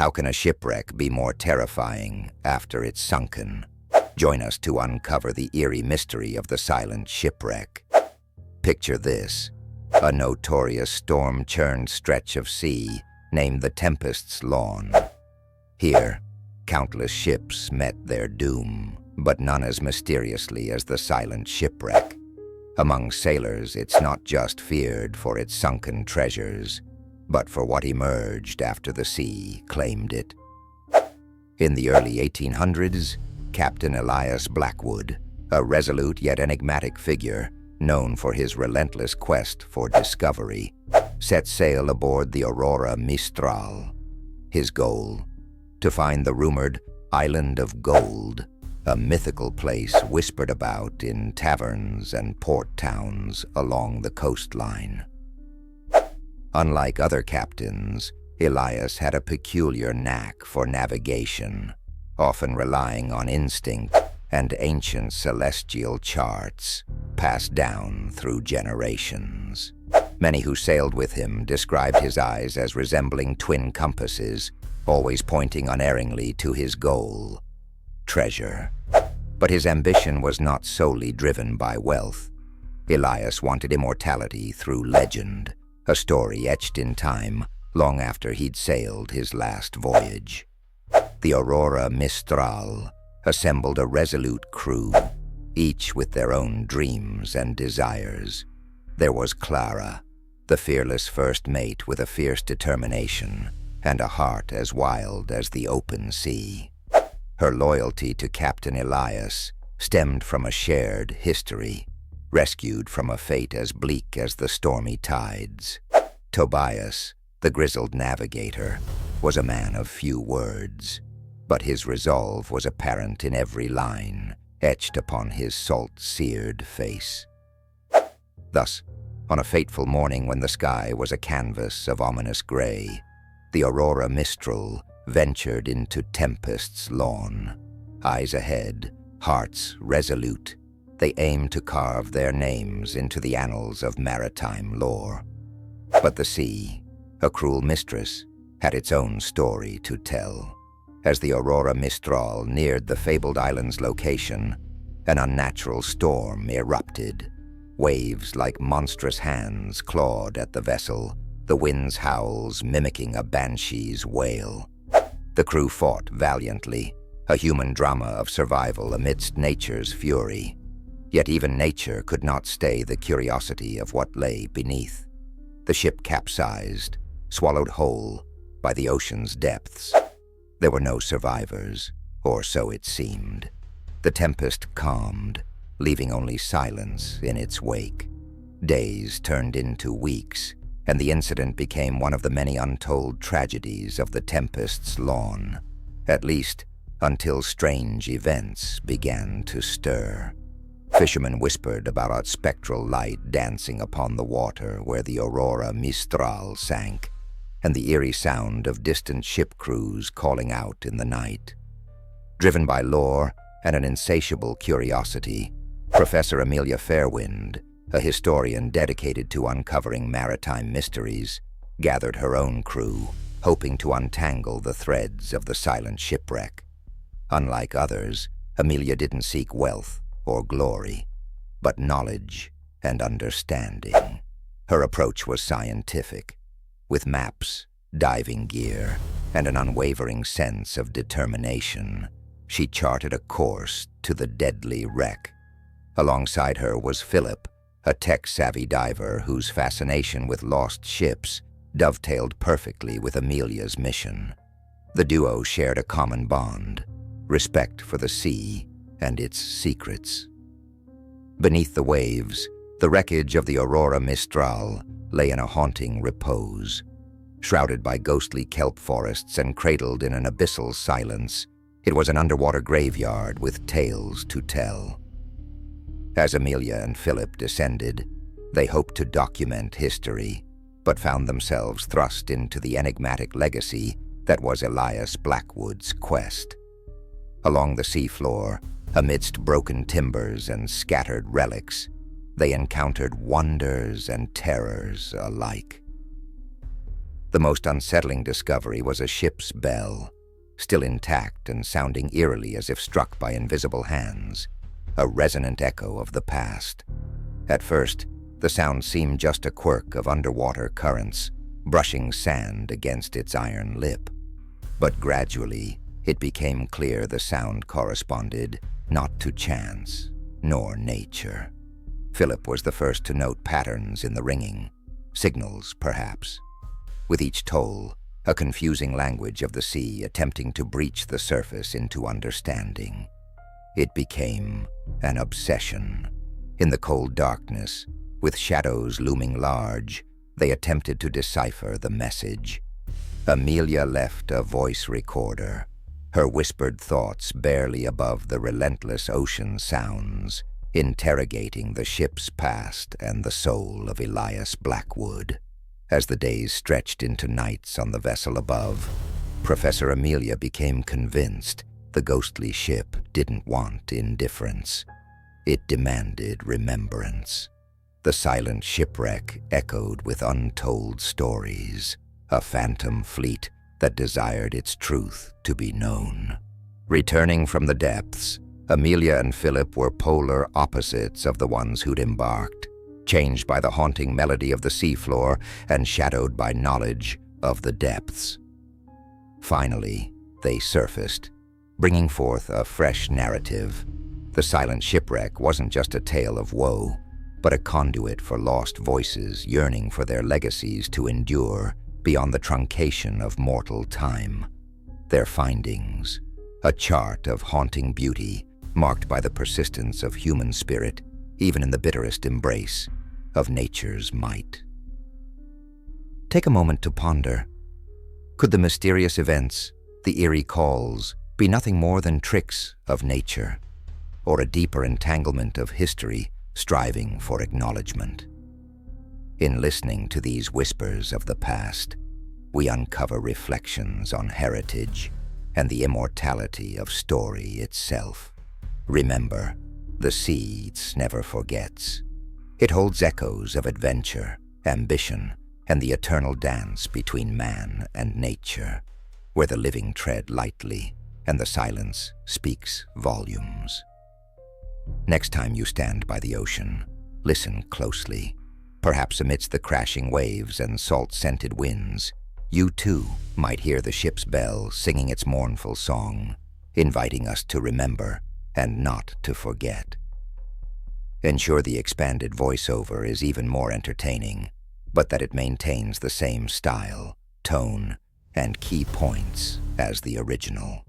How can a shipwreck be more terrifying after it's sunken? Join us to uncover the eerie mystery of the silent shipwreck. Picture this: a notorious storm-churned stretch of sea named the Tempest's Lawn. Here, countless ships met their doom, but none as mysteriously as the silent shipwreck. Among sailors, it's not just feared for its sunken treasures, but for what emerged after the sea claimed it. In the early 1800s, Captain Elias Blackwood, a resolute yet enigmatic figure known for his relentless quest for discovery, set sail aboard the Aurora Mistral. His goal? To find the rumored Island of Gold, a mythical place whispered about in taverns and port towns along the coastline. Unlike other captains, Elias had a peculiar knack for navigation, often relying on instinct and ancient celestial charts passed down through generations. Many who sailed with him described his eyes as resembling twin compasses, always pointing unerringly to his goal: treasure. But his ambition was not solely driven by wealth. Elias wanted immortality through legend, a story etched in time long after he'd sailed his last voyage. The Aurora Mistral assembled a resolute crew, each with their own dreams and desires. There was Clara, the fearless first mate with a fierce determination and a heart as wild as the open sea. Her loyalty to Captain Elias stemmed from a shared history, rescued from a fate as bleak as the stormy tides. Tobias, the grizzled navigator, was a man of few words, but his resolve was apparent in every line etched upon his salt-seared face. Thus, on a fateful morning when the sky was a canvas of ominous gray, the Aurora Mistral ventured into Tempest's Lawn. Eyes ahead, hearts resolute, they aimed to carve their names into the annals of maritime lore. But the sea, a cruel mistress, had its own story to tell. As the Aurora Mistral neared the fabled island's location, an unnatural storm erupted. Waves like monstrous hands clawed at the vessel, the wind's howls mimicking a banshee's wail. The crew fought valiantly, a human drama of survival amidst nature's fury. Yet even nature could not stay the curiosity of what lay beneath. The ship capsized, swallowed whole by the ocean's depths. There were no survivors, or so it seemed. The tempest calmed, leaving only silence in its wake. Days turned into weeks, and the incident became one of the many untold tragedies of the Tempest's Lawn, at least until strange events began to stir. Fishermen whispered about a spectral light dancing upon the water where the Aurora Mistral sank, and the eerie sound of distant ship crews calling out in the night. Driven by lore and an insatiable curiosity, Professor Amelia Fairwind, a historian dedicated to uncovering maritime mysteries, gathered her own crew, hoping to untangle the threads of the silent shipwreck. Unlike others, Amelia didn't seek wealth or glory, but knowledge and understanding. Her approach was scientific, with maps, diving gear, and an unwavering sense of determination. She charted a course to the deadly wreck. Alongside her was Philip, a tech-savvy diver whose fascination with lost ships dovetailed perfectly with Amelia's mission. The duo shared a common bond: respect for the sea and its secrets. Beneath the waves, the wreckage of the Aurora Mistral lay in a haunting repose. Shrouded by ghostly kelp forests and cradled in an abyssal silence, it was an underwater graveyard with tales to tell. As Amelia and Philip descended, they hoped to document history, but found themselves thrust into the enigmatic legacy that was Elias Blackwood's quest. Along the seafloor, amidst broken timbers and scattered relics, they encountered wonders and terrors alike. The most unsettling discovery was a ship's bell, still intact and sounding eerily as if struck by invisible hands, a resonant echo of the past. At first, the sound seemed just a quirk of underwater currents, brushing sand against its iron lip. But gradually, it became clear the sound corresponded not to chance, nor nature. Philip was the first to note patterns in the ringing, signals perhaps. With each toll, a confusing language of the sea attempting to breach the surface into understanding. It became an obsession. In the cold darkness, with shadows looming large, they attempted to decipher the message. Amelia left a voice recorder, her whispered thoughts barely above the relentless ocean sounds, interrogating the ship's past and the soul of Elias Blackwood. As the days stretched into nights on the vessel above, Professor Amelia became convinced the ghostly ship didn't want indifference. It demanded remembrance. The silent shipwreck echoed with untold stories, a phantom fleet that desired its truth to be known. Returning from the depths, Amelia and Philip were polar opposites of the ones who'd embarked, changed by the haunting melody of the seafloor and shadowed by knowledge of the depths. Finally, they surfaced, bringing forth a fresh narrative. The silent shipwreck wasn't just a tale of woe, but a conduit for lost voices yearning for their legacies to endure beyond the truncation of mortal time. Their findings, a chart of haunting beauty marked by the persistence of human spirit, even in the bitterest embrace of nature's might. Take a moment to ponder. Could the mysterious events, the eerie calls, be nothing more than tricks of nature, or a deeper entanglement of history striving for acknowledgement? In listening to these whispers of the past, we uncover reflections on heritage and the immortality of story itself. Remember, the sea never forgets. It holds echoes of adventure, ambition, and the eternal dance between man and nature, where the living tread lightly and the silence speaks volumes. Next time you stand by the ocean, listen closely. Perhaps amidst the crashing waves and salt-scented winds, you too might hear the ship's bell singing its mournful song, inviting us to remember and not to forget. Ensure the expanded voiceover is even more entertaining, but that it maintains the same style, tone, and key points as the original.